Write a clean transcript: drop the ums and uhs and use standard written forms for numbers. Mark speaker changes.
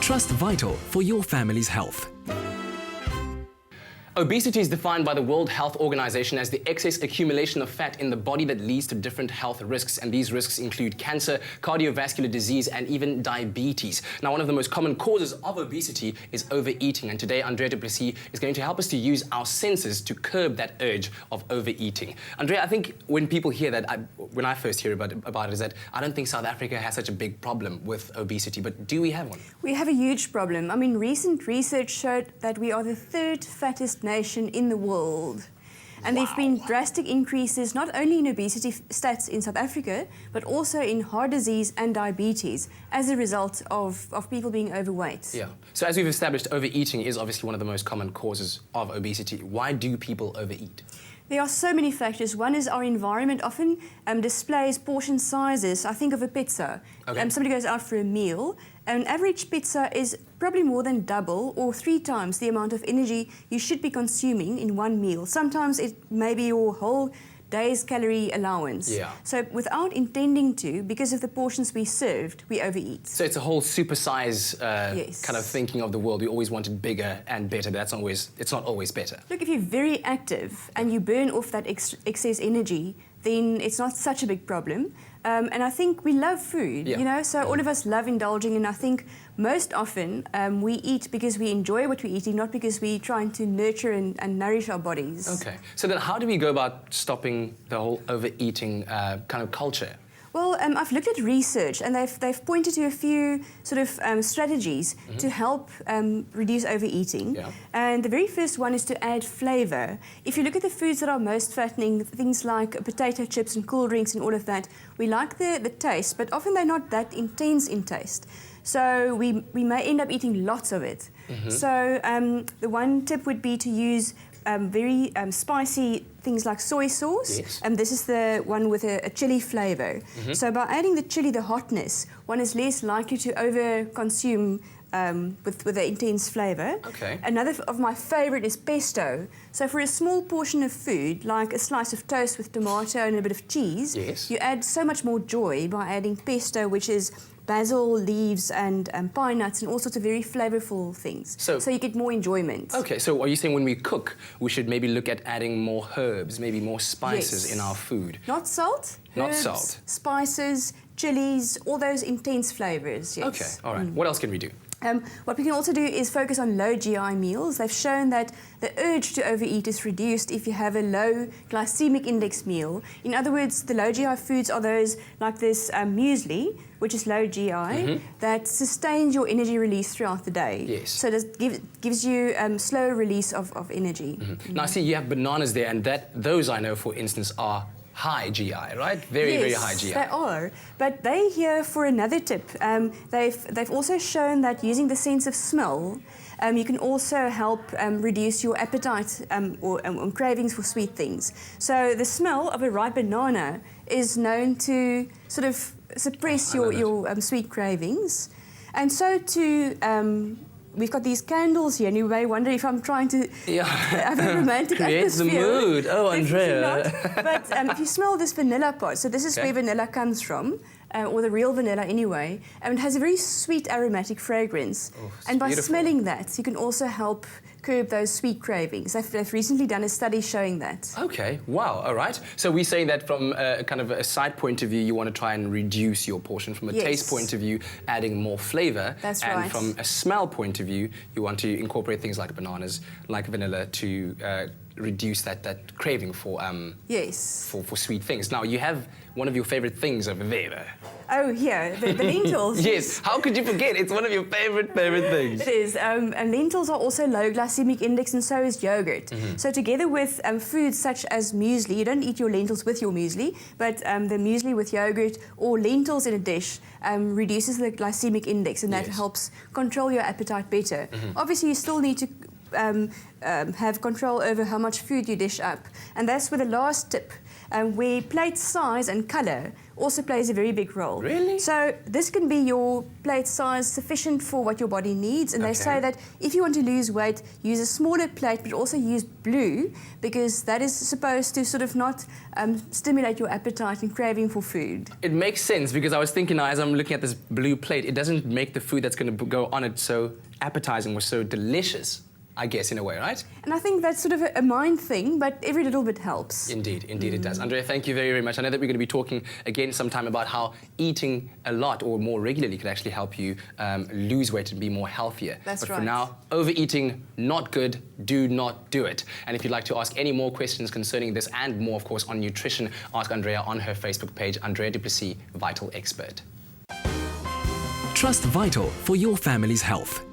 Speaker 1: trust vital for your family's health.
Speaker 2: Obesity is defined by the World Health Organization as the excess accumulation of fat in the body that leads to different health risks, and these risks include cancer, cardiovascular disease, and even diabetes. Now, one of the most common causes of obesity is overeating, and today Andrea du Plessis is going to help us to use our senses to curb that urge of overeating. Andrea, I think when people hear that, when I first hear about it, is that I don't think South Africa has such a big problem with obesity, but do we have one?
Speaker 3: We have a huge problem. I mean, recent research showed that we are the third fattest nation in the world. And
Speaker 2: Wow.
Speaker 3: there have been drastic increases not only in obesity stats in South Africa, but also in heart disease and diabetes as a result of people being overweight.
Speaker 2: Yeah. So as we've established, overeating is obviously one of the most common causes of obesity. Why do people overeat?
Speaker 3: There are so many factors. One is our environment often displays portion sizes. I think of a pizza.
Speaker 2: Okay.
Speaker 3: Somebody goes out for a meal. An average pizza is probably more than double or 3 times the amount of energy you should be consuming in one meal. Sometimes it may be your whole day's calorie allowance.
Speaker 2: Yeah.
Speaker 3: So without intending to, because of the portions we served, we overeat.
Speaker 2: So it's a whole supersize
Speaker 3: Yes.
Speaker 2: kind of thinking of the world. We always want it bigger and better, but it's not always better.
Speaker 3: Look, if you're very active and you burn off that excess energy, then it's not such a big problem. And I think we love food,
Speaker 2: Yeah.
Speaker 3: you know, so all of us love indulging, and I think most often we eat because we enjoy what we're eating, not because we're trying to nurture and nourish our bodies.
Speaker 2: Okay. So then how do we go about stopping the whole overeating kind of culture?
Speaker 3: Well, I've looked at research, and they've pointed to a few sort of strategies to help reduce overeating.
Speaker 2: Yeah.
Speaker 3: And the very first one is to add flavour. If you look at the foods that are most fattening, things like potato chips and cool drinks and all of that, we like the taste, but often they're not that intense in taste. So we may end up eating lots of it. So the one tip would be to use very spicy things like soy sauce.
Speaker 2: Yes.
Speaker 3: This is the one with a chili flavour. So by adding the chili, the hotness, one is less likely to over-consume with the intense flavour.
Speaker 2: Okay.
Speaker 3: Another of my favourite is pesto. So for a small portion of food, like a slice of toast with tomato and a bit of cheese,
Speaker 2: Yes.
Speaker 3: you add so much more joy by adding pesto, which is basil leaves and pine nuts and all sorts of very flavourful things. So you get more enjoyment.
Speaker 2: Okay, so are you saying when we cook, we should maybe look at adding more herbs, maybe more spices
Speaker 3: Yes.
Speaker 2: in our food?
Speaker 3: Not salt,
Speaker 2: Not
Speaker 3: herbs,
Speaker 2: salt.
Speaker 3: spices, chilies, all those intense flavours, yes.
Speaker 2: Okay, all right. What else can we do?
Speaker 3: What we can also do is focus on low GI meals. They've shown that the urge to overeat is reduced if you have a low glycemic index meal. In other words, the low GI foods are those like this muesli, which is low GI, that sustains your energy release throughout the day.
Speaker 2: Yes.
Speaker 3: So it gives you slow release of energy.
Speaker 2: Now, I see you have bananas there, and those I know, for instance, are high GI, right? Very, very high GI.
Speaker 3: Yes, they are. But they're here for another tip. They've also shown that using the sense of smell, you can also help reduce your appetite or cravings for sweet things. So the smell of a ripe banana is known to sort of suppress your sweet cravings. And so too, we've got these candles here, and you may wonder if I'm trying to have a romantic
Speaker 2: Create the
Speaker 3: atmosphere.
Speaker 2: mood. Oh, Andrea.
Speaker 3: Not. But if you smell this vanilla part, so this is where vanilla comes from, or the real vanilla anyway, and it has a very sweet aromatic fragrance.
Speaker 2: Oh,
Speaker 3: and by
Speaker 2: beautiful.
Speaker 3: smelling that, you can also help curb those sweet cravings. They've recently done a study showing that.
Speaker 2: Okay, wow, all right. So we're saying that from a kind of a side point of view, you want to try and reduce your portion. From a taste point of view, adding more flavour.
Speaker 3: That's
Speaker 2: and
Speaker 3: right.
Speaker 2: from a smell point of view, you want to incorporate things like bananas, like vanilla, to reduce that craving for for sweet things. Now, you have one of your favourite things over there.
Speaker 3: Oh, here, the lentils.
Speaker 2: Yes, how could you forget? It's one of your favourite things.
Speaker 3: It is. And lentils are also low glycemic index, and so is yogurt. So together with foods such as muesli, you don't eat your lentils with your muesli, but the muesli with yogurt or lentils in a dish reduces the glycemic index, and that helps control your appetite better. Obviously, you still need to have control over how much food you dish up. And that's where the last tip where plate size and colour also plays a very big role.
Speaker 2: Really?
Speaker 3: So this can be your plate size sufficient for what your body needs, and they
Speaker 2: Okay.
Speaker 3: say that if you want to lose weight, use a smaller plate, but also use blue, because that is supposed to sort of not stimulate your appetite and craving for food.
Speaker 2: It makes sense, because I was thinking now, as I'm looking at this blue plate, it doesn't make the food that's going to go on it so appetizing or so delicious, I guess, in a way, right?
Speaker 3: And I think that's sort of a mind thing, but every little bit helps.
Speaker 2: Indeed, indeed it does. Andrea, thank you very, very much. I know that we're going to be talking again sometime about how eating a lot or more regularly could actually help you lose weight and be more healthier.
Speaker 3: That's
Speaker 2: but
Speaker 3: right.
Speaker 2: for now, overeating, not good, do not do it. And if you'd like to ask any more questions concerning this and more, of course, on nutrition, ask Andrea on her Facebook page, Andrea du Plessis, Vital Expert.
Speaker 1: Trust Vital for your family's health.